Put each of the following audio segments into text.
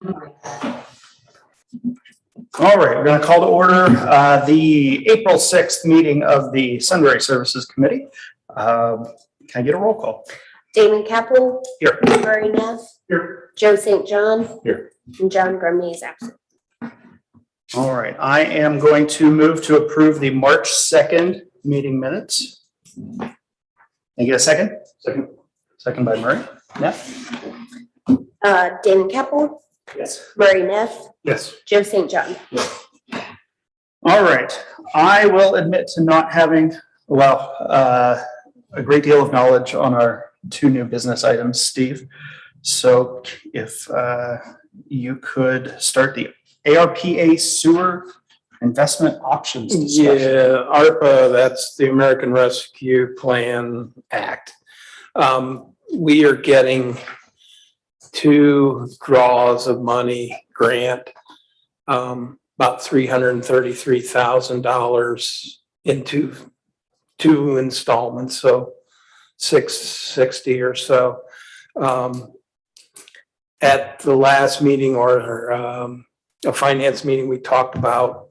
All right, we're going to call to order the April 6th meeting of the Sunbury Services Committee. Can I get a roll call? Damon Capel. Here. Murray Neff. Here. Joe St. John. Here. And John Grumney is absent. All right, I am going to move to approve the March 2nd meeting minutes. Can I get a second? Second. Second by Murray. Neff? Damon Capel. Yes. Murray Neff. Yes. Joe St. John. All right, I will admit to not having, a great deal of knowledge on our two new business items, Steve. So if you could start the ARPA sewer investment options discussion. Yeah, ARPA, that's the American Rescue Plan Act. We are getting 2 draws of money grant, about $333,000 into 2 installments, so $660 or so. At the last meeting or a finance meeting, we talked about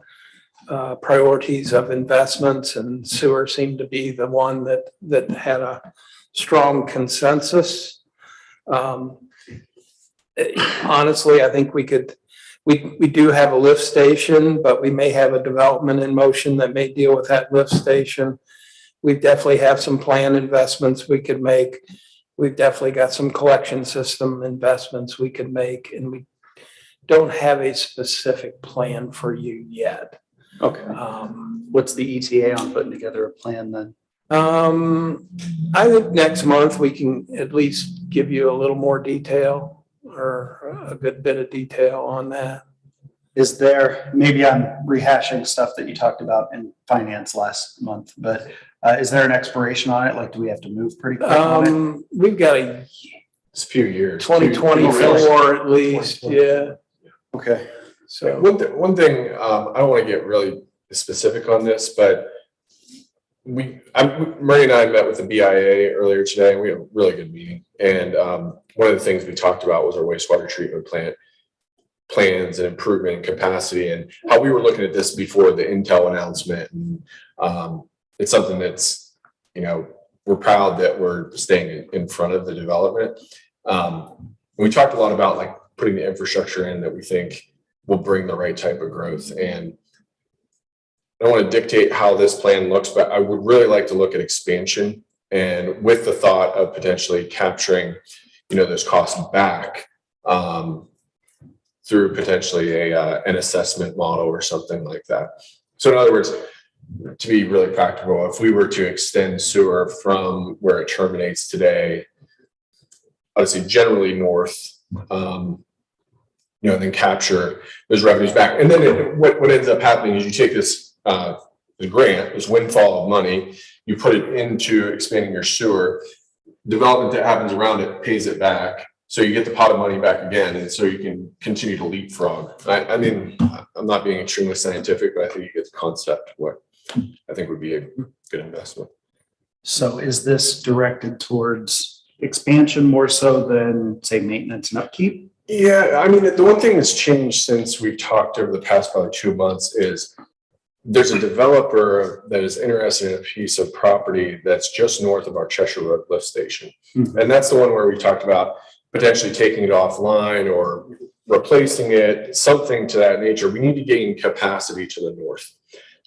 priorities of investments, and sewer seemed to be the one that had a strong consensus. Honestly, I think we do have a lift station, but we may have a development in motion that may deal with that lift station. We definitely have some planned investments we could make. We've definitely got some collection system investments we could make, and we don't have a specific plan for you yet. Okay. What's the ETA on putting together a plan then? I think next month we can at least give you a little more detail or a good bit of detail on that. Is there, maybe I'm rehashing stuff that you talked about in finance last month, but is there an expiration on it? Like, do we have to move pretty quick on it? We've got It's a few years. 2024 at least, yeah. Okay. So One thing, I don't want to get really specific on this, but Murray and I met with the BIA earlier today, and we had a really good meeting. And one of the things we talked about was our wastewater treatment plant plans and improvement and capacity, and how we were looking at this before the Intel announcement. And it's something that's, we're proud that we're staying in front of the development. We talked a lot about like putting the infrastructure in that we think will bring the right type of growth. And I don't want to dictate how this plan looks, but I would really like to look at expansion, and with the thought of potentially capturing, those costs back through potentially an assessment model or something like that. So in other words, to be really practical, if we were to extend sewer from where it terminates today, obviously generally north, and then capture those revenues back. And then what ends up happening is you take this the grant, this windfall of money, you put it into expanding your sewer. Development that happens around it pays it back. So you get the pot of money back again, and so you can continue to leapfrog. I mean, I'm not being extremely scientific, but I think you get the concept of what I think would be a good investment. So is this directed towards expansion more so than, say, maintenance and upkeep? Yeah, I mean, the one thing that's changed since we've talked over the past probably 2 months is there's a developer that is interested in a piece of property that's just north of our Cheshire Road lift station. Mm-hmm. And that's the one where we talked about potentially taking it offline or replacing it, something to that nature. We need to gain capacity to the north.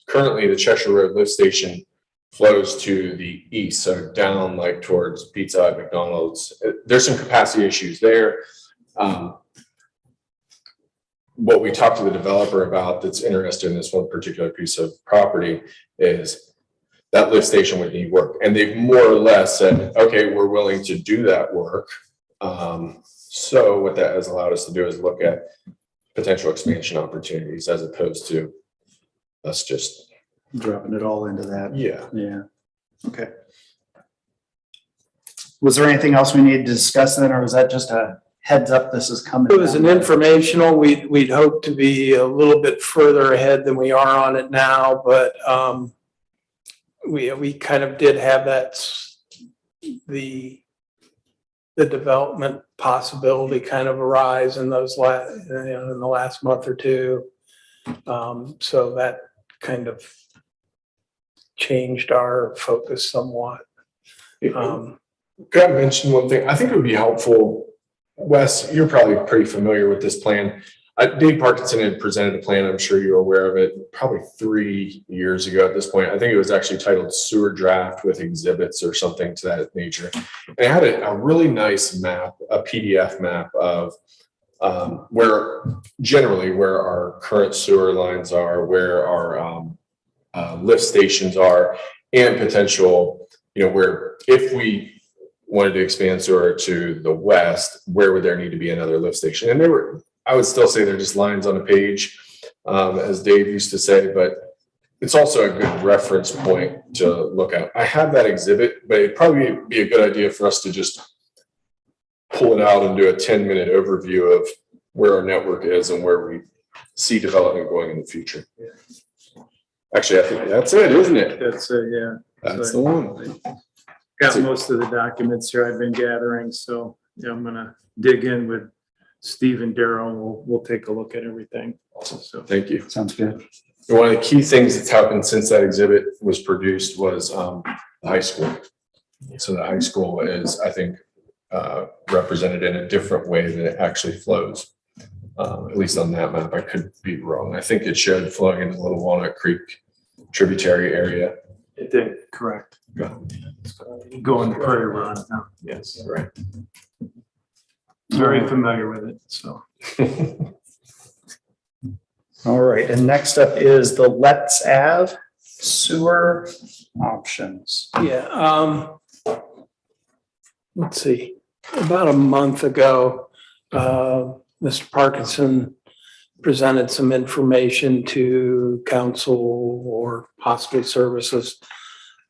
Currently, the Cheshire Road lift station flows to the east, so down like towards Pizza Hut, McDonald's. There's some capacity issues there. What we talked to the developer about that's interested in this one particular piece of property is that lift station would need work. And they've more or less said, okay, we're willing to do that work. So what that has allowed us to do is look at potential expansion opportunities as opposed to us just Dropping it all into that. Yeah. Yeah. Okay. Was there anything else we needed to discuss then, or was that just a heads up this is coming? it was an informational. We'd hope to be a little bit further ahead than we are on it now, but we kind of did have the the development possibility kind of arise in those in the last month or two. So that kind of changed our focus somewhat. Could I mention one thing? I think it would be helpful, Wes, you're probably pretty familiar with this plan. Dave Parkinson had presented a plan, I'm sure you're aware of it, probably 3 years ago at this point. I think it was actually titled Sewer Draft with Exhibits or something to that nature. And it had a really nice map, a PDF map of where our current sewer lines are, where our lift stations are, and potential, where if we wanted to expand sewer to the west, where would there need to be another lift station? And I would still say they're just lines on a page, as Dave used to say, but it's also a good reference point to look at. I have that exhibit, but it'd probably be a good idea for us to just pull it out and do a 10-minute overview of where our network is and where we see development going in the future. Actually, I think that's it, isn't it? That's yeah. That's the one. Got most of the documents here I've been gathering, so yeah, I'm gonna dig in with Steve and Daryl. We'll take a look at everything. So Thank you. Sounds good. And one of the key things that's happened since that exhibit was produced was the high school. So the high school is, I think, represented in a different way than it actually flows. At least on that map, I could be wrong. I think it showed flowing into Little Walnut Creek tributary area. it did, correct. Going to Prairie Run now. Yes, Right. very familiar with it. So All right, and next up is the Let's Ave sewer options. Yeah, let's see, about a month ago, Mr. Parkinson presented some information to council or possibly services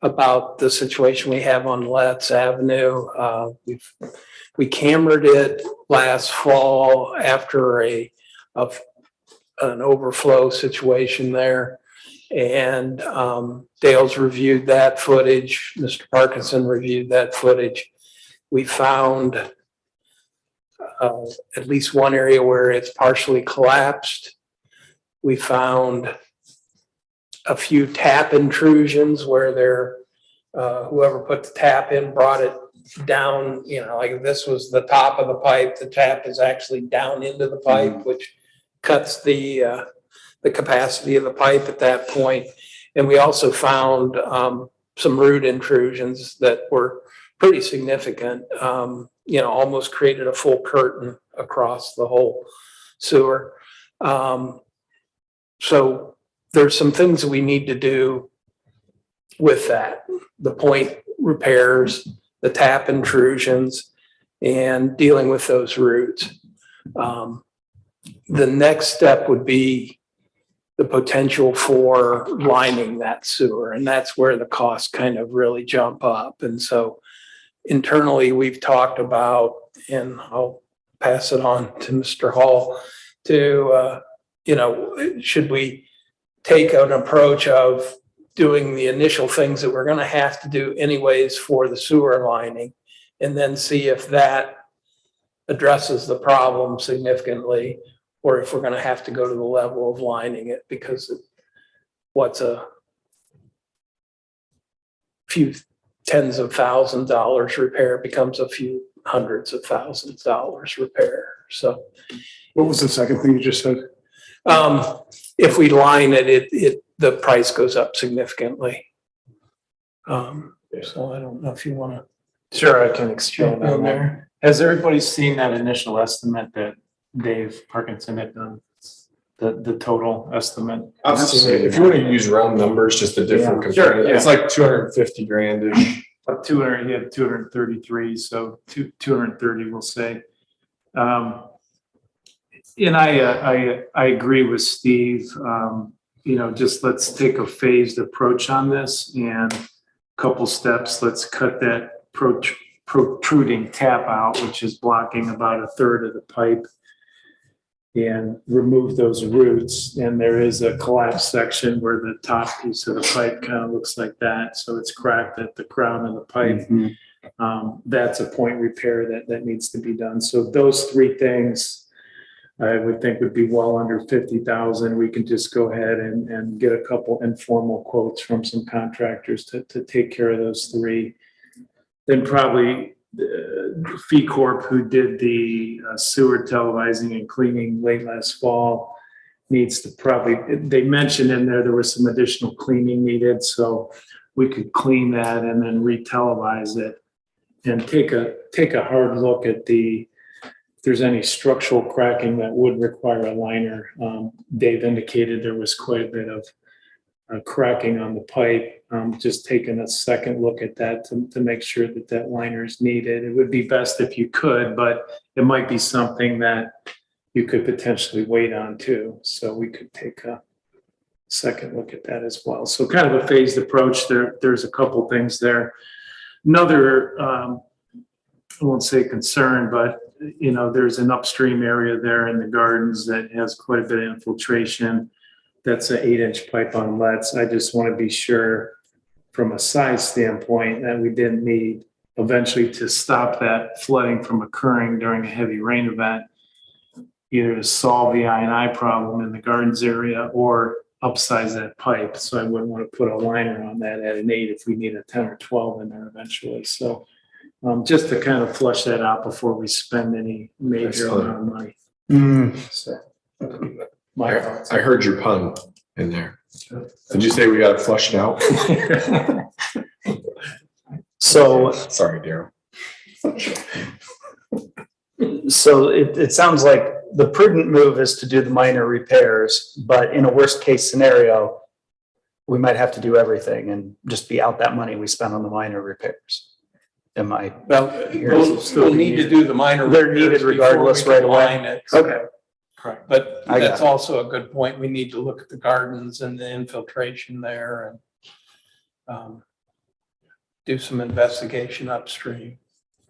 about the situation we have on Letts Avenue. We cambered it last fall after an overflow situation there. And Dale's reviewed that footage. Mr. Parkinson reviewed that footage. We found at least one area where it's partially collapsed. We found a few tap intrusions where whoever put the tap in brought it down, like this was the top of the pipe. The tap is actually down into the pipe, which cuts the capacity of the pipe at that point. And we also found some root intrusions that were pretty significant, almost created a full curtain across the whole sewer. So there's some things that we need to do with that, the point repairs, the tap intrusions, and dealing with those roots. The next step would be the potential for lining that sewer, and that's where the costs kind of really jump up. And so internally, we've talked about, and I'll pass it on to Mr. Hall, to, should we take an approach of doing the initial things that we're going to have to do anyways for the sewer lining, and then see if that addresses the problem significantly, or if we're going to have to go to the level of lining it, because what's a few tens of thousands of dollars repair becomes a few hundreds of thousands of dollars repair. So what was the second thing you just said? if we line it, the price goes up significantly. So I don't know if you want to. Sure, I can expand on that. there. Has everybody seen that initial estimate that Dave Parkinson had done? The total estimate? I've seen it. If you want to use round numbers, just a different Yeah, sure, comparison, it's like 250 grand-ish. About 200, he had 233, so 230, we'll say. And I agree with Steve. Just let's take a phased approach on this, and a couple steps. Let's cut that protruding tap out, which is blocking about a third of the pipe, and remove those roots. And there is a collapsed section where the top piece of the pipe kind of looks like that. So it's cracked at the crown of the pipe. that's a point repair that needs to be done. So those three things I would think would be well under 50,000. We can just go ahead and get a couple informal quotes from some contractors to take care of those three. Then probably Fee Corp, who did the sewer televising and cleaning late last fall, needs to probably, they mentioned in there was some additional cleaning needed, so we could clean that and then re-televise it and take a hard look at if there's any structural cracking that would require a liner. Dave indicated there was quite a bit of cracking on the pipe. Just taking a second look at that to make sure that liner is needed. It would be best if you could, but it might be something that you could potentially wait on too. So we could take a second look at that as well. So kind of a phased approach. There's a couple things there. Another, I won't say concern, but there's an upstream area there in the gardens that has quite a bit of infiltration. That's an 8-inch pipe on lets. I just want to be sure from a size standpoint that we didn't need eventually to stop that flooding from occurring during a heavy rain event, either to solve the I&I problem in the gardens area or upsize that pipe. So I wouldn't want to put a liner on that at an 8 if we need a 10 or 12 in there eventually. So just to kind of flush that out before we spend any major amount of money. So my thoughts. I heard your pun in there. Did you say we got to flush it out? So, Sorry, Daryl. so it sounds like the prudent move is to do the minor repairs, but in a worst case scenario, we might have to do everything and just be out that money we spent on the minor repairs. Am I? Well, Yours we'll need to do the minor. They're needed repairs regardless before we can right away? line it. Okay. Correct. But I got that's it. also a good point. We need to look at the gardens and the infiltration there and do some investigation upstream.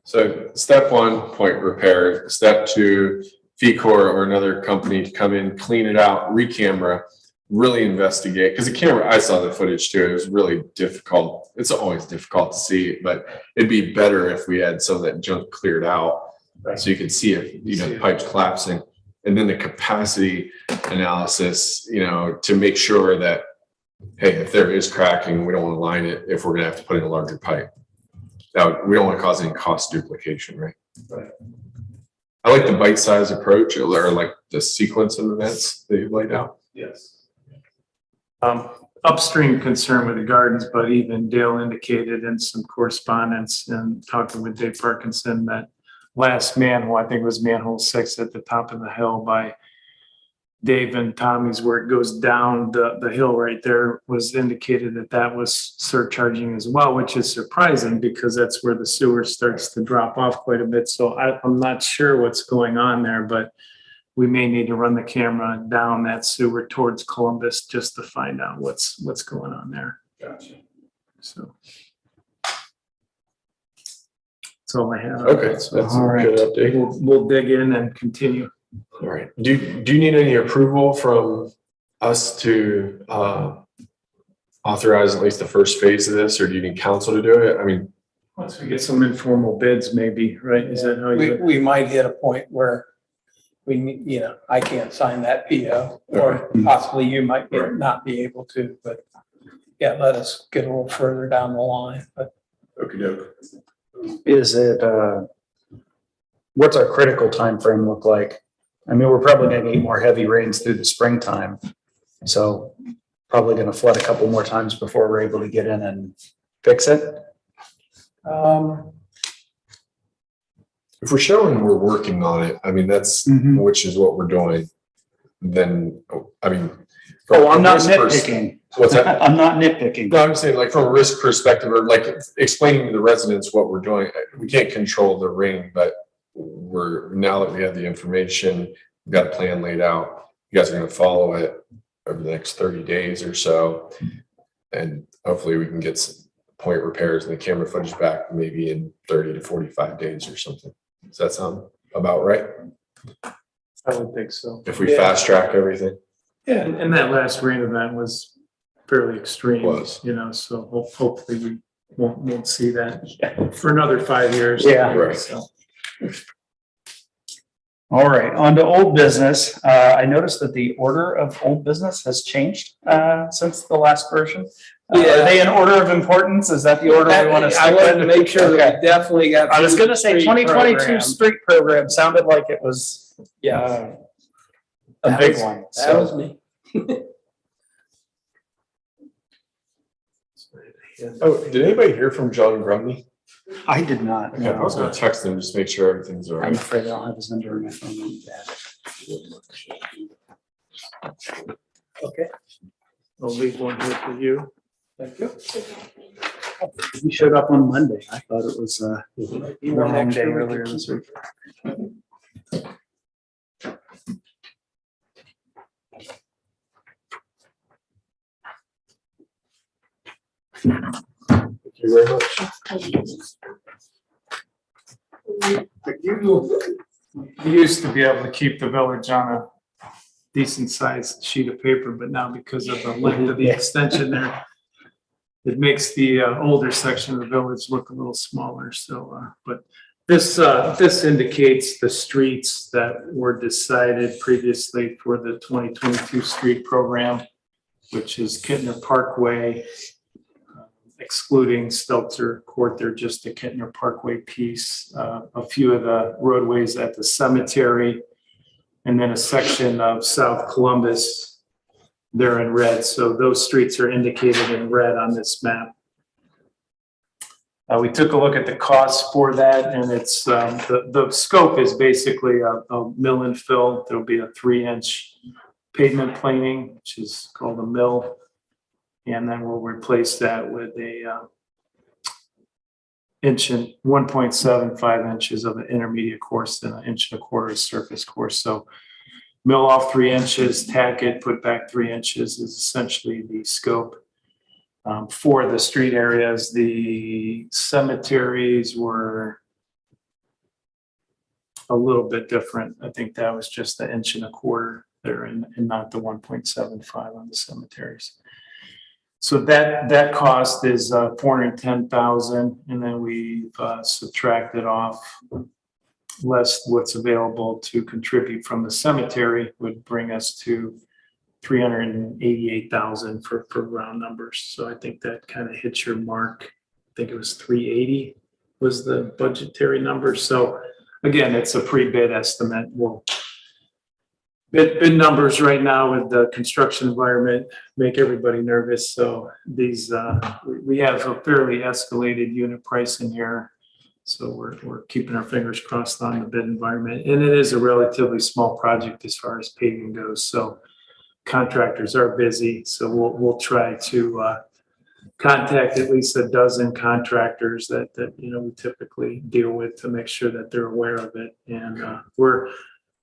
So step 1, point repair. Step 2, Fecor or another company to come in, clean it out, re-camera, really investigate. Because the camera, I saw the footage too. It was really difficult. It's always difficult to see, but it'd be better if we had some of that junk cleared out, so you could see it. The pipes collapsing, and then the capacity analysis. To make sure that, hey, if there is cracking, we don't want to line it if we're going to have to put in a larger pipe. Now, we don't want to cause any cost duplication, right? Right. I like the bite-size approach, or like the sequence of events that you've laid out. Yes. Upstream concern with the gardens, but even Dale indicated in some correspondence and talking with Dave Parkinson that last manhole, I think it was manhole 6 at the top of the hill by Dave and Tommy's, where it goes down the hill right there, was indicated that was surcharging as well, which is surprising because that's where the sewer starts to drop off quite a bit. So I'm not sure what's going on there, but we may need to run the camera down that sewer towards Columbus just to find out what's going on there. Gotcha. So that's all I have. Okay, that's a All right. good update. We'll dig in and continue. All right. Do you need any approval from us to authorize at least the first phase of this, or do you need council to do it? I mean, Once we get some informal bids, maybe, right? Is that how you? We might hit a point where I can't sign that PO, or possibly you might not be able to, but yeah, let us get a little further down the line, but. okey-doke. Is it, what's our critical time frame look like? I mean, we're probably going to get more heavy rains through the springtime. So probably going to flood a couple more times before we're able to get in and fix it. If we're showing we're working on it, I mean, that's, which is what we're doing, then, I mean. Oh, I'm not nitpicking. What's that? I'm not nitpicking. No, I'm saying like from a risk perspective, or like explaining to the residents what we're doing. We can't control the rain, but now that we have the information, we've got a plan laid out. You guys are going to follow it over the next 30 days or so. And hopefully we can get some point repairs and the camera footage back maybe in 30 to 45 days or something. Does that sound about right? I would think so. If we fast track everything? Yeah, and that last rain event was fairly extreme. Was. So hopefully won't see that for another 5 years. Yeah. Right. So, All right, on to old business. I noticed that the order of old business has changed since the last version. Are Yeah. they in order of importance? Is that the order we want to I stick wanted to with? make sure that we definitely got. I was through gonna the say street 2022 program. street program sounded like it was Yeah, a That big was- one. that was So me. Oh, did anybody hear from John Grumney? I did not. Okay, I was gonna text him, just make sure everything's all I'm right. afraid I don't have his number in my phone. Okay. I'll leave one here for you. Thank you. He showed up on Monday. I thought it was You want long extra, day we can earlier keep this it. week. Thank you very much. We used to be able to keep the village on a decent sized sheet of paper, but now because of the length of the extension there, it makes the older section of the village look a little smaller. So, but this indicates the streets that were decided previously for the 2022 street program, which is Kittner Parkway, excluding Stelter Court. They're just the Kittner Parkway piece, a few of the roadways at the cemetery, and then a section of South Columbus. They're in red, so those streets are indicated in red on this map. We took a look at the costs for that, and it's the scope is basically a mill and fill. There'll be a 3-inch pavement planing, which is called a mill. And then we'll replace that with a 1.75 inches of an intermediate course and 1.25 inches of surface course. So mill off 3 inches, tack it, put back 3 inches is essentially the scope. For the street areas, the cemeteries were a little bit different. I think that was just the 1.25 inches there and not the 1.75 on the cemeteries. So that cost is $410,000, and then we've subtracted off less what's available to contribute from the cemetery would bring us to $388,000 for round numbers. So I think that kind of hits your mark. I think it was 380 was the budgetary number. So again, it's a pre-bid estimate. We'll bid numbers right now with the construction environment make everybody nervous. So these we have a fairly escalated unit price in here. So we're keeping our fingers crossed on the bid environment. And it is a relatively small project as far as paving goes. So contractors are busy. So we'll try to contact at least a dozen contractors that we typically deal with to make sure that they're aware of it. And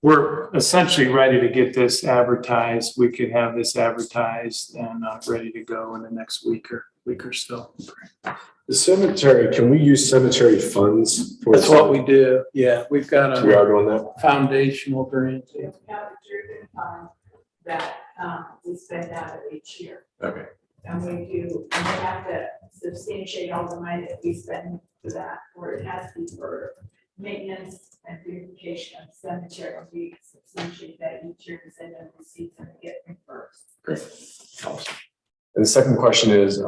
we're essentially ready to get this advertised. We could have this advertised and ready to go in the next week or so. The cemetery, can we use cemetery funds? For That's what we do. Yeah, we've got We a are doing that? foundational grant. We have a driven fund that we spend out of each year. Okay. And we have to substantiate all the money that we spend for that, or it has to be for maintenance and beautification of cemetery. We substantiate that each year and send them receipts and get reimbursed. Great. Awesome. And the second question is,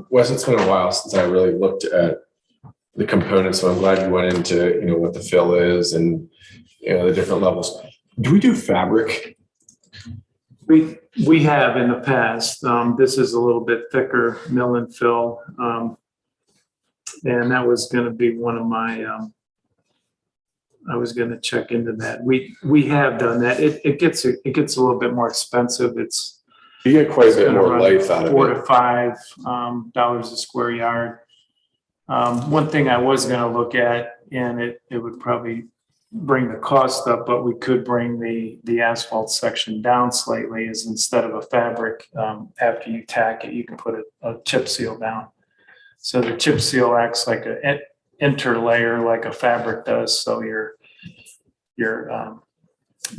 Wes, it's been a while since I really looked at the components, so I'm glad you went into, what the fill is and, the different levels. Do we do fabric? We have in the past. This is a little bit thicker mill and fill. And that was gonna be one of my, I was gonna check into that. We have done that. It gets a little bit more expensive. It's You get quite a bit more around life out of $4 it. to $5 a square yard. One thing I was gonna look at, and it would probably bring the cost up, but we could bring the asphalt section down slightly, is instead of a fabric, after you tack it, you can put a chip seal down. So the chip seal acts like an interlayer like a fabric does. So your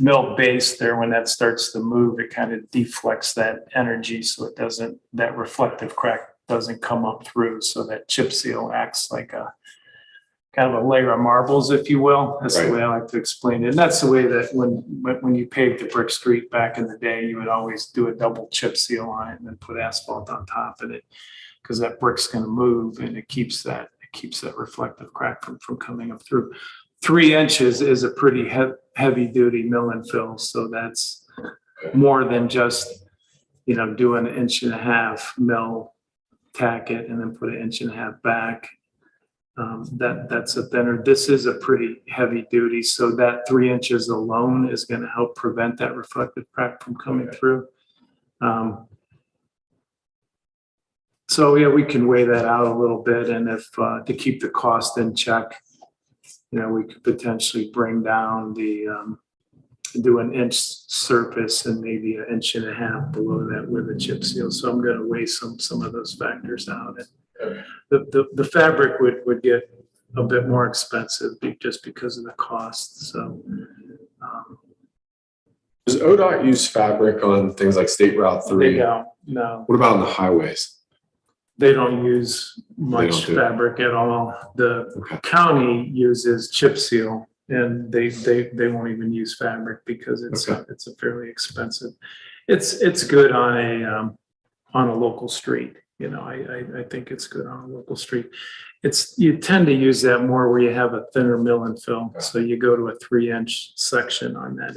mill base there, when that starts to move, it kind of deflects that energy so it doesn't, that reflective crack doesn't come up through. So that chip seal acts like a kind of a layer of marbles, if you will. That's the Right. way I like to explain it. And that's the way that when you paved the brick street back in the day, you would always do a double chip seal on it and then put asphalt on top of it. Because that brick's going to move and it keeps that reflective crack from coming up through. 3 inches is a pretty heavy duty mill and fill. So that's more than just, do an 1.5 mill, tack it, and then put an 1.5 back. That's a thinner. This is a pretty heavy duty. So that 3 inches alone is going to help prevent that reflective crack from coming through. So yeah, we can weigh that out a little bit, and if to keep the cost in check, we could potentially bring down do an inch surface and maybe an 1.5 below that with a chip seal. So I'm going to weigh some of those factors out. And the fabric would get a bit more expensive just because of the cost. So. Does ODOT use fabric on things like State Route They 3? don't, no. What about on the highways? They don't use much don't do it. fabric at all. The Okay. county uses chip seal, and they won't even use fabric because it's Okay. a fairly expensive. It's good on a local street. I think it's good on a local street. You tend to use that more where you have a thinner mill and fill. Okay. So you go to a 3-inch section on that.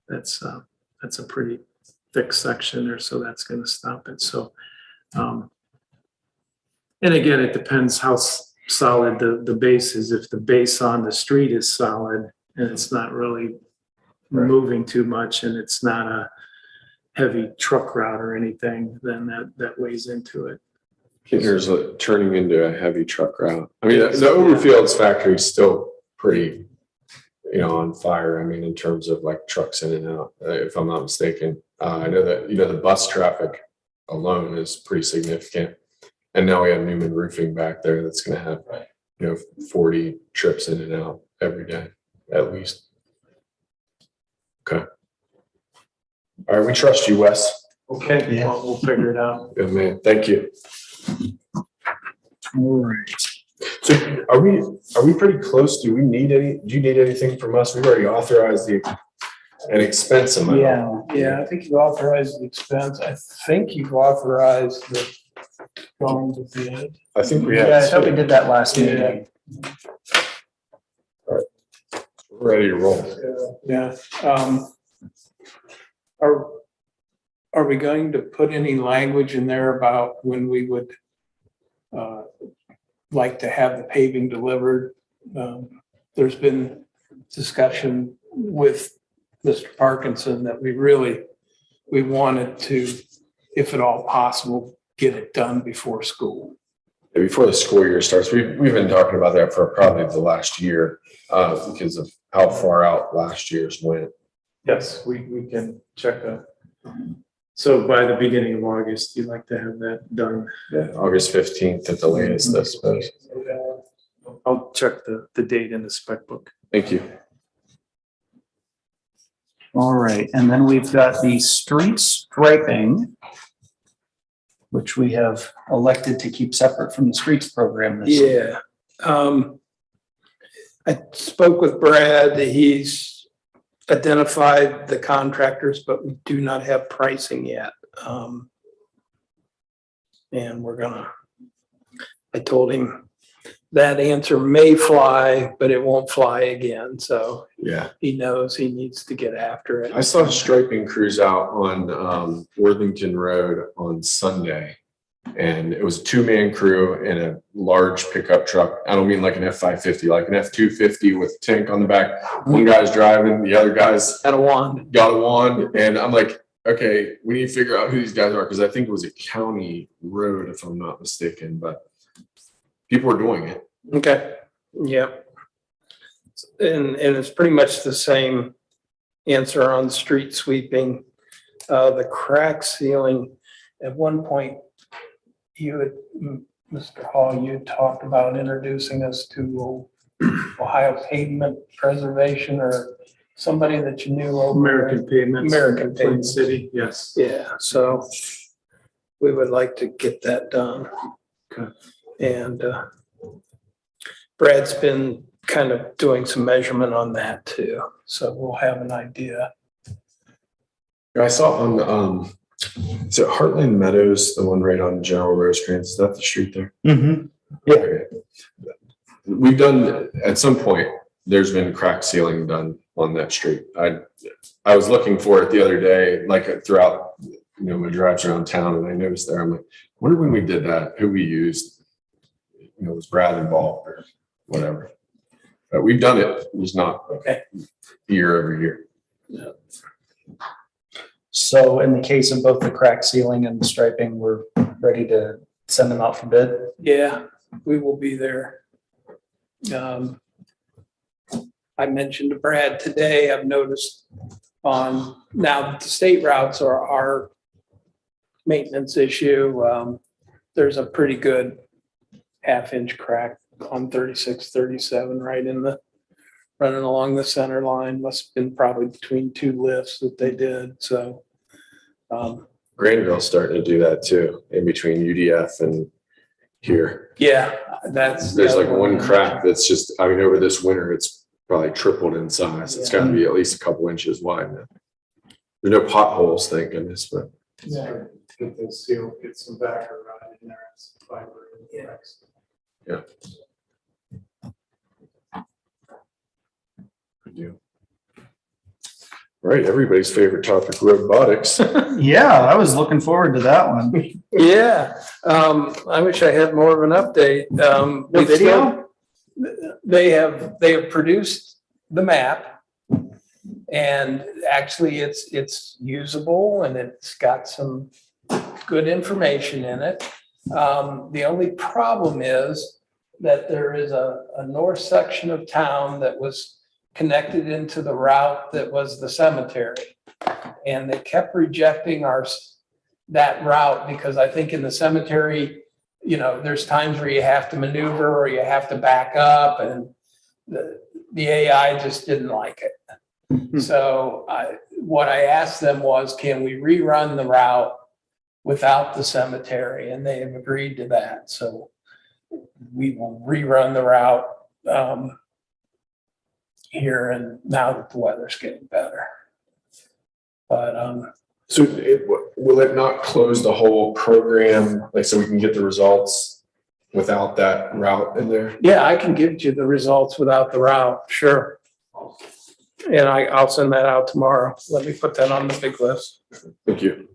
That's a pretty thick section there, so that's going to stop it. So. And again, it depends how solid the base is. If the base on the street is solid and it's not really moving too much and it's not a heavy truck route or anything, then that weighs into it. Here's turning into a heavy truck route. I mean, the Overfields factory is still pretty, on fire. I mean, in terms of like trucks in and out, if I'm not mistaken. I know that, the bus traffic alone is pretty significant. And now we have Newman Roofing back there that's going to have, 40 trips in and out every day, at least. Okay. All right, we trust you, Wes. Okay, Yeah. we'll figure it out. Good man. Thank you. All right. So are we pretty close? Do you need anything from us? We've already authorized an expense amount. Yeah, I think you authorized the expense. I think you've authorized the going to bid. I think we Yeah, I have. thought we did that last Yeah. meeting. We're ready to roll. Yeah. Are we going to put any language in there about when we would like to have the paving delivered? There's been discussion with Mr. Parkinson that we wanted to, if at all possible, get it done before school. Before the school year starts, we've been talking about that for probably the last year because of how far out last year's went. Yes, we can check so by the beginning of August, you'd like to have that done. Yeah, August 15th at the latest, I suppose. I'll check the date in the spec book. Thank you. All right, and then we've got the street striping, which we have elected to keep separate from the streets program this year. Yeah. I spoke with Brad. He's identified the contractors, but we do not have pricing yet. And I told him that answer may fly, but it won't fly again. So Yeah. he knows he needs to get after it. I saw striping crews out on Worthington Road on Sunday. And it was a 2-man crew in a large pickup truck. I don't mean like an F-550, like an F-250 with a tank on the back. One guy's driving, the other guy's Got a wand. got a wand. And I'm like, okay, we need to figure out who these guys are because I think it was a county road, if I'm not mistaken, but people were doing it. Okay, yep. And it's pretty much the same answer on street sweeping. The crack sealing, at one point, Mr. Hall, you talked about introducing us to Ohio Pavement Preservation or somebody that you knew over. American Pavements. American Plain Pavements. City, yes. Yeah, so we would like to get that done. Okay. And Brad's been kind of doing some measurement on that too, so we'll have an idea. I saw on, is it Heartland Meadows, the one right on General Rosecrans? Is that the street there? Mm-hmm. Okay. We've done, at some point, there's been crack sealing done on that street. I was looking for it the other day, like throughout, my drives around town, and I noticed there, I'm like, I wonder when we did that, who we used, was Brad involved or whatever. But we've done it, it was not Okay. year over year. So in the case of both the crack sealing and the striping, we're ready to send them out for bid. Yeah, we will be there. I mentioned to Brad today, I've noticed on, now that the state routes are our maintenance issue, there's a pretty good 1/2 inch crack on 36, 37, right in the, running along the center line. Must have been probably between 2 lifts that they did, so. Granville's starting to do that too, in between UDF and here. Yeah, that's. There's the like other one crack that's just, over this winter, it's probably tripled in size. It's gotta be at least a couple inches wide now. There's no potholes, thank goodness, but Yeah. Get those seal, get some backer rod in there, and some fiber. Yeah. good deal. Right, everybody's favorite topic, robotics. Yeah, I was looking forward to that one. Yeah, I wish I had more of an update. No we video? They have produced the map. And actually it's usable and it's got some good information in it. The only problem is that there is a north section of town that was connected into the route that was the cemetery. And they kept rejecting that route because I think in the cemetery, there's times where you have to maneuver or you have to back up, and the AI just didn't like it. So what I asked them was, can we rerun the route without the cemetery? And they have agreed to that. So we will rerun the route here, and now that the weather's getting better. But So will it not close the whole program, like so we can get the results without that route in there? yeah, I can give you the results without the route, sure. And I'll send that out tomorrow. Let me put that on the big list. Thank you.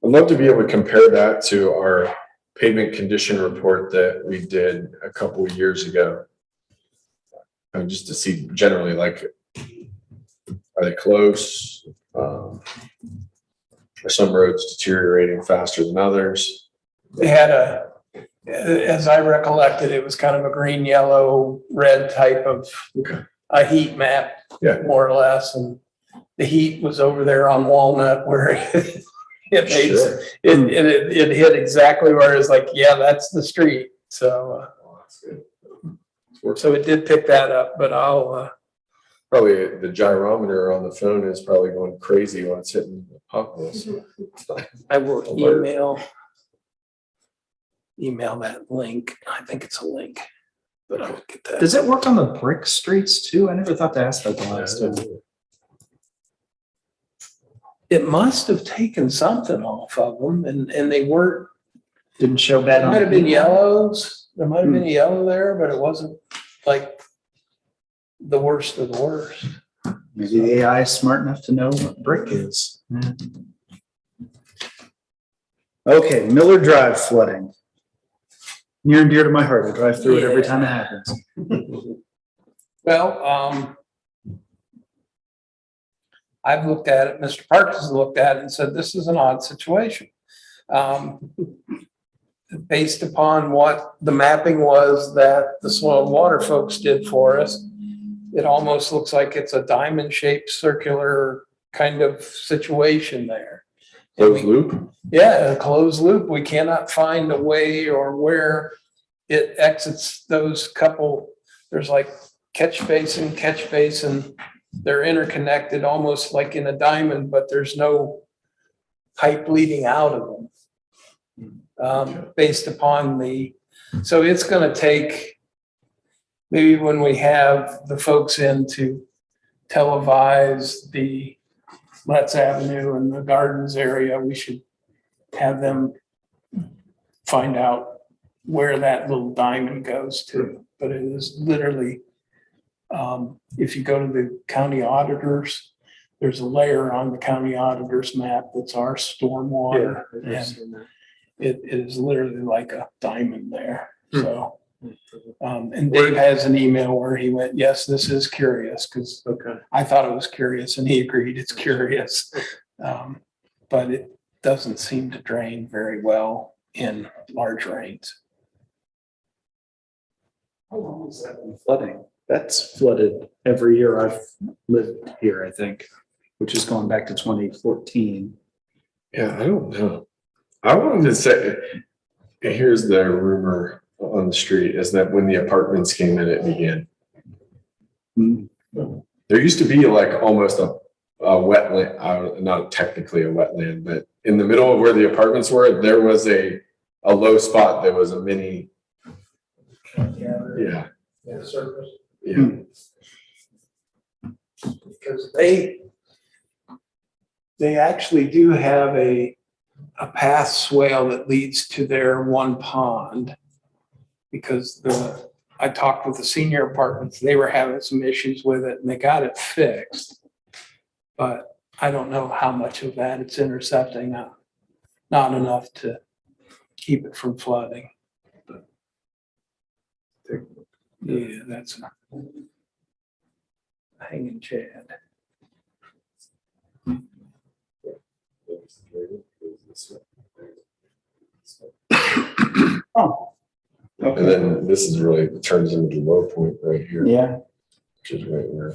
I'd love to be able to compare that to our pavement condition report that we did a couple of years ago. Just to see generally, like, are they close? Are some roads deteriorating faster than others? They had as I recollected, it was kind of a green, yellow, red type of Okay. a heat map, Yeah. more or less. And the heat was over there on Walnut where it Sure. hit exactly where it's like, yeah, that's the street. So, Oh, that's good. so it did pick that up, but I'll, Probably the gyrometer on the phone is probably going crazy when it's hitting the potholes. I will Alert. email that link. I think it's a link, but I'll get that. Does it work on the brick streets too? I never thought to ask that the last time. It must have taken something off of them, and they weren't. Didn't show bad There on. might have been yellows. There might have been a yellow there, but it wasn't like the worst of the worst. Maybe the AI is smart enough to know what brick is. Yeah. Okay, Miller Drive flooding. Near and dear to my heart. I drive through it every time it happens. Well, I've looked at it, Mr. Parks has looked at it and said, this is an odd situation. Based upon what the mapping was that the soil and water folks did for us, it almost looks like it's a diamond shaped circular kind of situation there. And Closed loop? Yeah, a closed loop. We cannot find a way or where it exits those couple, there's like catch basin. They're interconnected almost like in a diamond, but there's no pipe leading out of them. Based upon so it's gonna take, maybe when we have the folks in to televise the Letts Avenue and the Gardens area, we should have them find out where that little diamond goes to. But it is literally, if you go to the county auditors, there's a layer on the county auditor's map that's our stormwater. And it is literally like a diamond there. So, and Dave has an email where he went, yes, this is curious, because I thought it was curious and he agreed it's curious. But it doesn't seem to drain very well in large rains. How long has that been flooding? That's flooded every year I've lived here, I think, which is going back to 2014. Yeah, I don't know. I wanted to say, here's the rumor on the street, is that when the apartments came in, it began. There used to be like almost a wetland, not technically a wetland, but in the middle of where the apartments were, there was a low spot that was a mini. Yeah. Surface. Yeah. Because they actually do have a path swale that leads to their one pond. Because I talked with the senior apartments, they were having some issues with it and they got it fixed. But I don't know how much of that it's intercepting, not enough to keep it from flooding. But yeah, that's a hanging chad. Oh, And okay. then this is really turns into the low point right here, Yeah, which is right where.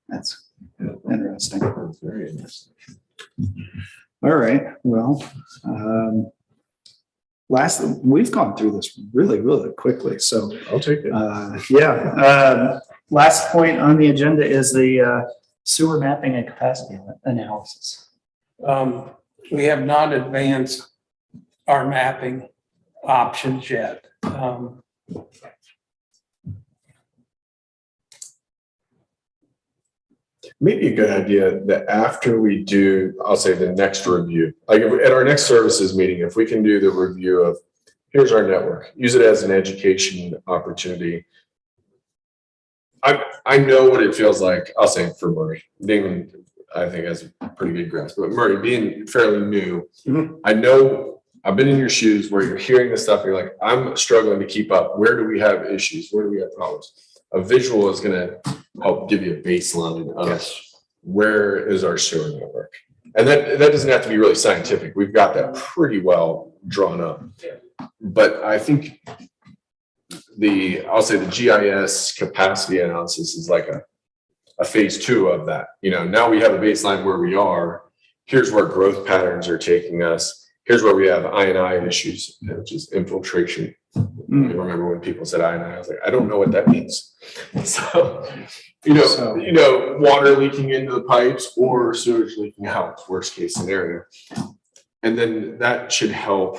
that's interesting. That's very interesting. All right, well, we've gone through this really, really quickly, so, I'll take it. last point on the agenda is the sewer mapping and capacity analysis. We have not advanced our mapping options yet. Maybe a good idea that after we do, I'll say the next review, like at our next services meeting, if we can do the review of, here's our network, use it as an education opportunity. I know what it feels like, I'll say for Murray, Damon, I think has a pretty good grasp, but Murray being fairly new, I know I've been in your shoes where you're hearing this stuff, you're like, I'm struggling to keep up. Where do we have issues? Where do we have problems? A visual is going to help give you a baseline of where is our sewer network. And that doesn't have to be really scientific. We've got that pretty well drawn up. But I think I'll say the GIS capacity analysis is like a phase 2 of that. You know, now we have a baseline where we are. Here's where growth patterns are taking us. Here's where we have I&I issues, which is infiltration. I remember when people said I&I, I was like, I don't know what that means. So, you know, water leaking into the pipes or sewage leaking out, worst case scenario. And then that should help,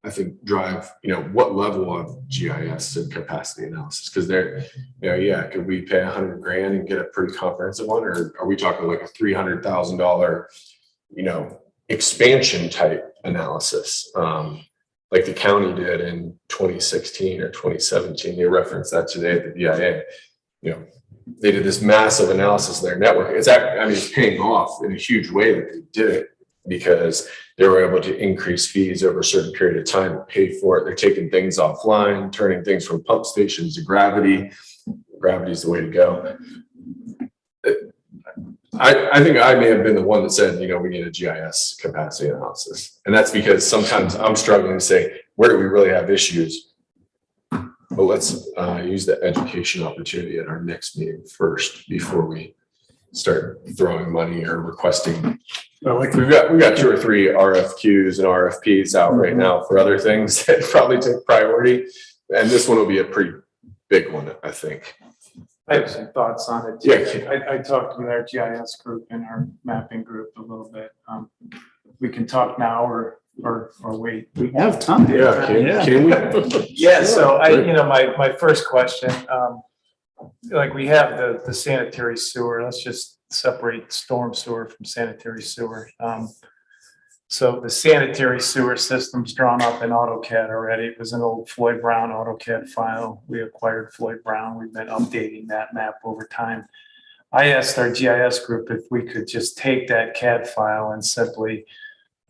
I think, drive, what level of GIS and capacity analysis, because could we pay $100,000 and get a pretty comprehensive one, or are we talking like a $300,000, expansion type analysis, like the county did in 2016 or 2017? They referenced that today at the BIA. They did this massive analysis of their network. It's paying off in a huge way that they did it, because they were able to increase fees over a certain period of time and pay for it. They're taking things offline, turning things from pump stations to gravity. Gravity is the way to go. I think I may have been the one that said, we need a GIS capacity analysis. And that's because sometimes I'm struggling to say, where do we really have issues? But let's use the education opportunity at our next meeting first before we start throwing money or requesting. We've got 2 or 3 RFQs and RFPs out right now for other things that probably take priority. And this one will be a pretty big one, I think. I have some thoughts on it. Yeah. I talked with our GIS group and our mapping group a little bit. We can talk now or wait. We have time. Yeah, can we? Yeah, so my first question, like we have the sanitary sewer, let's just separate storm sewer from sanitary sewer. So the sanitary sewer system's drawn up in AutoCAD already. It was an old Floyd Brown AutoCAD file. We acquired Floyd Brown. We've been updating that map over time. I asked our GIS group if we could just take that CAD file and simply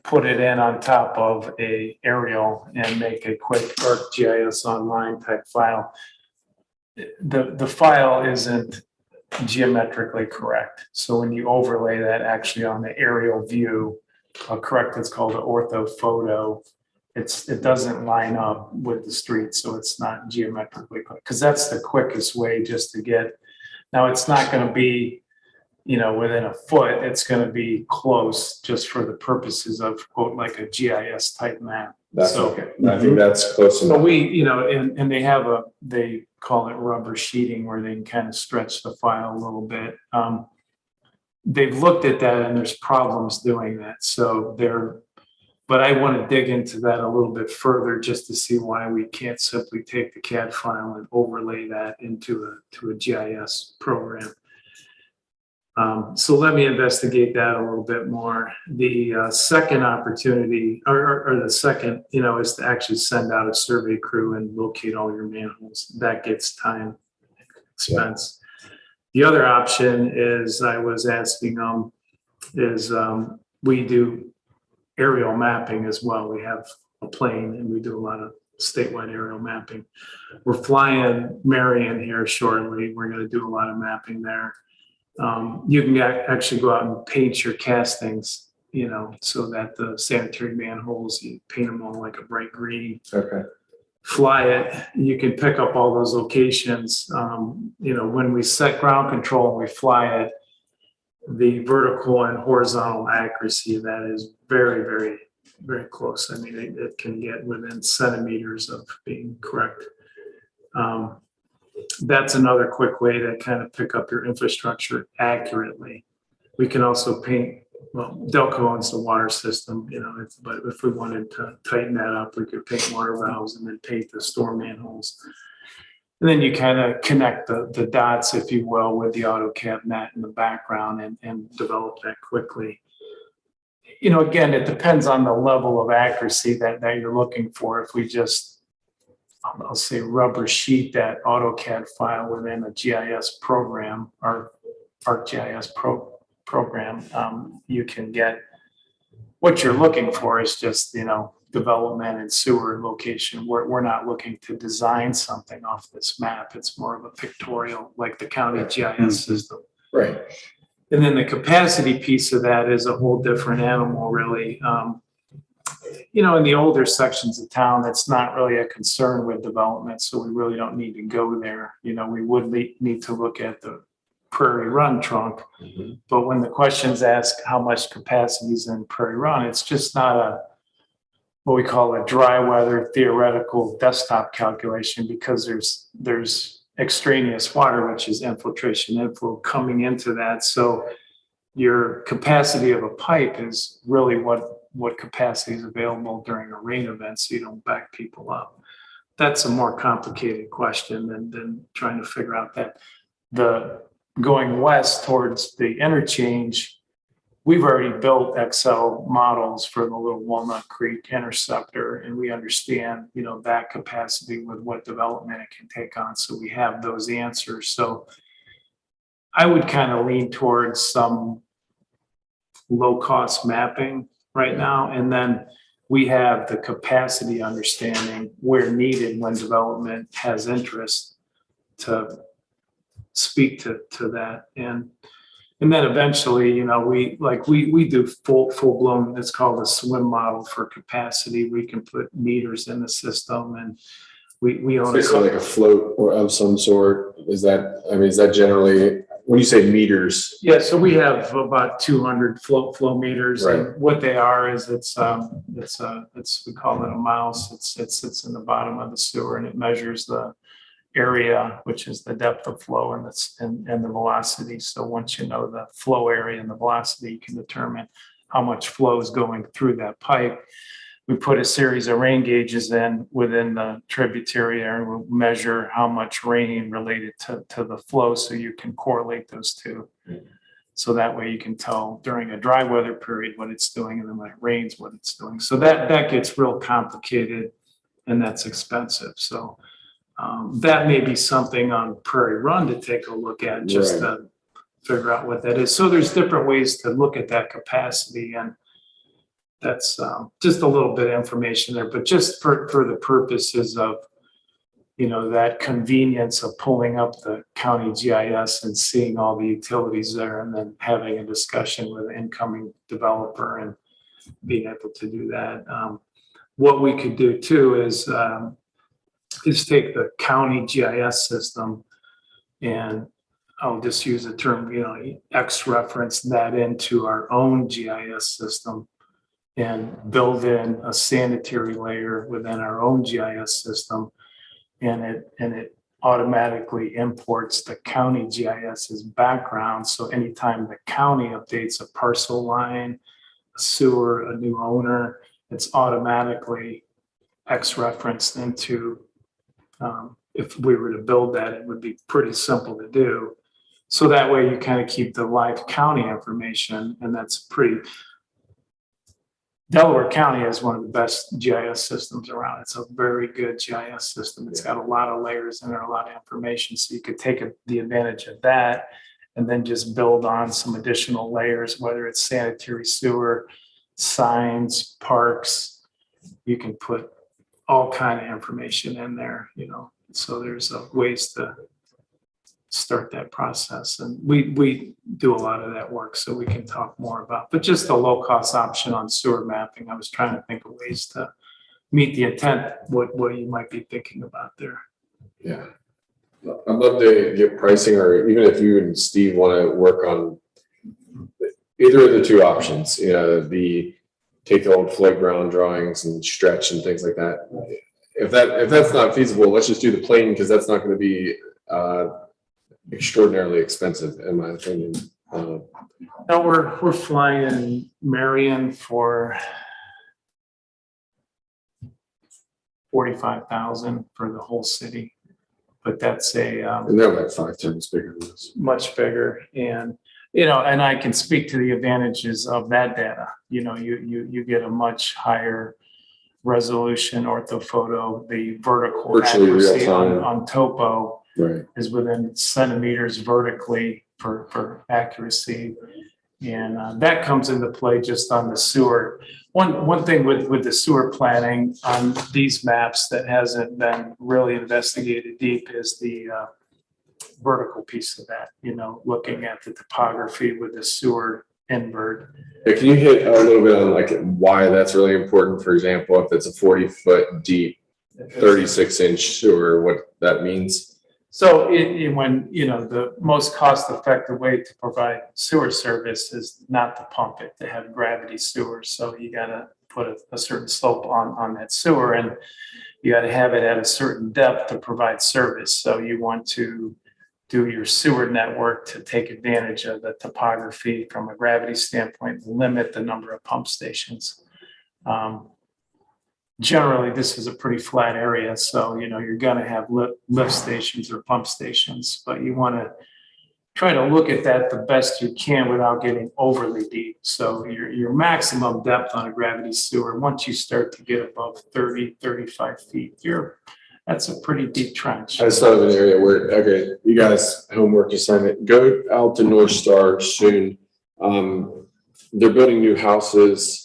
put it in on top of a aerial and make a quick ArcGIS online type file. The file isn't geometrically correct. So when you overlay that actually on the aerial view, correct, it's called an orthophoto. It doesn't line up with the street, so it's not geometrically correct. Because that's the quickest way just to get. Now it's not going to be, within a foot. It's going to be close, just for the purposes of quote like a GIS type map. That's So- okay. I think that's close So enough. we, and they call it rubber sheeting where they can kind of stretch the file a little bit. They've looked at that and there's problems doing that. So but I want to dig into that a little bit further just to see why we can't simply take the CAD file and overlay that into a GIS program. So let me investigate that a little bit more. The second opportunity or the second, is to actually send out a survey crew and locate all your manholes. That gets time, expense. The other option is I was asking them we do aerial mapping as well. We have a plane and we do a lot of statewide aerial mapping. We're flying Marion here shortly. We're going to do a lot of mapping there. You can actually go out and paint your castings, so that the sanitary manholes, you paint them all like a bright green. Okay. Fly it, you can pick up all those locations. When we set ground control and we fly it, the vertical and horizontal accuracy of that is very, very, very close. I mean, it can get within centimeters of being correct. That's another quick way to kind of pick up your infrastructure accurately. We can also paint, Delco owns the water system, but if we wanted to tighten that up, we could paint water valves and then paint the storm manholes. And then you kind of connect the dots, if you will, with the AutoCAD mat in the background and develop that quickly. Again, it depends on the level of accuracy that you're looking for. If we just, I'll say, rubber sheet that AutoCAD file within a GIS program or ArcGIS program, you can get what you're looking for is just, development and sewer location. We're not looking to design something off this map. It's more of a pictorial, like the county GIS system. Right. And then the capacity piece of that is a whole different animal, really. In the older sections of town, that's not really a concern with development, so we really don't need to go there. We would need to look at the Prairie Run trunk, but when the questions ask how much capacity is in Prairie Run, it's just not what we call a dry weather theoretical desktop calculation, because there's extraneous water, which is infiltration inflow coming into that. So your capacity of a pipe is really what capacity is available during a rain event, so you don't back people up. That's a more complicated question than trying to figure out that. The going west towards the interchange, we've already built Excel models for the little Walnut Creek interceptor, and we understand, that capacity with what development it can take on. So we have those answers. So I would kind of lean towards some low-cost mapping right now. And then we have the capacity understanding where needed when development has interest to speak to that. And then eventually, we do full blown, it's called a swim model for capacity. We can put meters in the system, and we own Basically like a float or of some sort. Is that generally, when you say meters? Yeah, so we have about 200 flow meters. Right. And what they are is we call it a mouse. It sits in the bottom of the sewer and it measures the area, which is the depth of flow and the velocity. So once you know the flow area and the velocity, you can determine how much flow is going through that pipe. We put a series of rain gauges in within the tributary area, and we'll measure how much rain related to the flow, so you can correlate those two. So that way you can tell during a dry weather period what it's doing, and then when it rains, what it's doing. So that gets real complicated, and that's expensive. So that may be something on Prairie Run to take a look at, just to figure out what that is. So there's different ways to look at that capacity, and that's just a little bit of information there, but just for the purposes of, you know, that convenience of pulling up the county GIS and seeing all the utilities there, and then having a discussion with the incoming developer and being able to do that. What we could do too is take the county GIS system, and I'll just use the term, you know, X-reference that into our own GIS system and build in a sanitary layer within our own GIS system. And it automatically imports the county GIS's background. So anytime the county updates a parcel line, a sewer, a new owner, it's automatically X-referenced into, if we were to build that, it would be pretty simple to do. So that way you kind of keep the live county information, and that's pretty. Delaware County has one of the best GIS systems around. It's a very good GIS system. It's got a lot of layers in there, a lot of information. So you could take the advantage of that and then just build on some additional layers, whether it's sanitary sewer, signs, parks. You can put all kind of information in there, you know. So there's ways to start that process, and we do a lot of that work, so we can talk more about, but just a low cost option on sewer mapping. I was trying to think of ways to meet the intent, what you might be thinking about there. Yeah, I'd love to get pricing, or even if you and Steve want to work on either of the two options, you know, take the old flood ground drawings and stretch and things like that. If that's not feasible, let's just do the plane, because that's not going to be extraordinarily expensive, in my opinion. Now we're flying Marion for $45,000 for the whole city, but that's And they're like 5 times bigger than this. much bigger. And you know, and I can speak to the advantages of that data. You know, you get a much higher resolution orthophoto. The vertical Virtually accuracy real time. on topo Right. is within centimeters vertically for accuracy. And that comes into play just on the sewer. One thing with the sewer planning on these maps that hasn't been really investigated deep is the vertical piece of that, you know, looking at the topography with the sewer invert. Yeah, can you hit a little bit on like why that's really important? For example, if it's a 40-foot deep, 36-inch sewer, what that means? So when, you know, the most cost-effective way to provide sewer service is not to pump it, to have gravity sewers. So you got to put a certain slope on that sewer, and you got to have it at a certain depth to provide service. So you want to do your sewer network to take advantage of the topography from a gravity standpoint, limit the number of pump stations. Generally, this is a pretty flat area, so you know you're going to have lift stations or pump stations, but you want to try to look at that the best you can without getting overly deep. So your maximum depth on a gravity sewer, once you start to get above 30, 35 feet, that's a pretty deep trench. I just thought of an area where, okay, you guys, homework assignment, go out to North Star soon. They're building new houses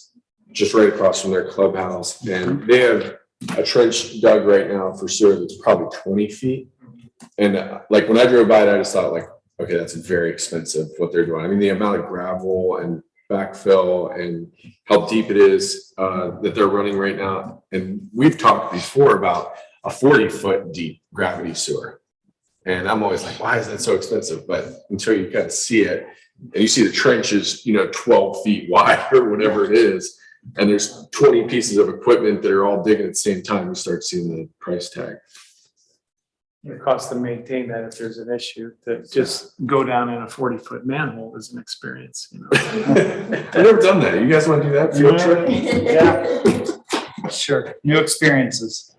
just right across from their clubhouse, and they have a trench dug right now for sewer that's probably 20 feet. And like when I drove by it, I just thought like, okay, that's very expensive what they're doing. I mean, the amount of gravel and backfill and how deep it is that they're running right now. And we've talked before about a 40-foot deep gravity sewer. And I'm always like, why is that so expensive? But until you kind of see it, and you see the trench is, you know, 12 feet wide or whatever it is, and there's 20 pieces of equipment that are all digging at the same time, you start seeing the price tag. the cost to maintain that if there's an issue, to just go down in a 40-foot manhole is an experience, you know. I've never done that. You guys want to do that field trip? Yeah. Sure, new experiences.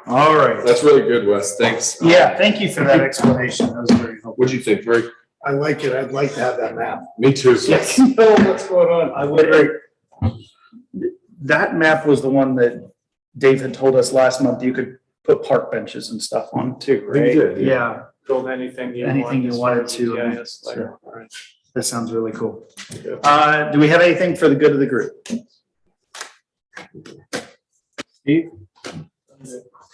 All right. That's really good, Wes. Thanks. Yeah, thank you for that explanation. That was very helpful. What'd you think, Rick? I like it. I'd like to have that map. Me too. Yes, you know what's going on. I would agree. That map was the one that Dave had told us last month you could put park benches and stuff on too, We right? did, Yeah, build anything you want. Anything you as wanted far as to, the GIS, like, sure. all right. That sounds really cool. Do we have anything for the good of the group? Steve?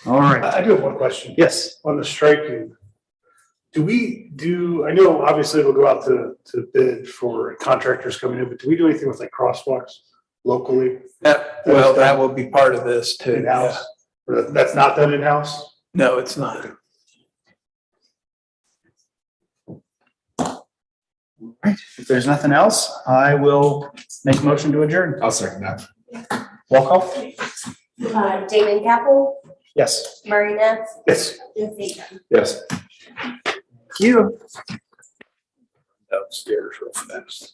All right. I do have one question Yes. on the striking. I know obviously it'll go out to bid for contractors coming in, but do we do anything with like crosswalks locally Well, that will be part of this too. in-house? Yeah. Or that's not done in-house? No, it's not. Right. If there's nothing else, I will make a motion to adjourn. I'll second that. Walk off? Damon Capel, Yes. Murray Neff, Yes. and St. John. Yes. Thank you. Upstairs real fast.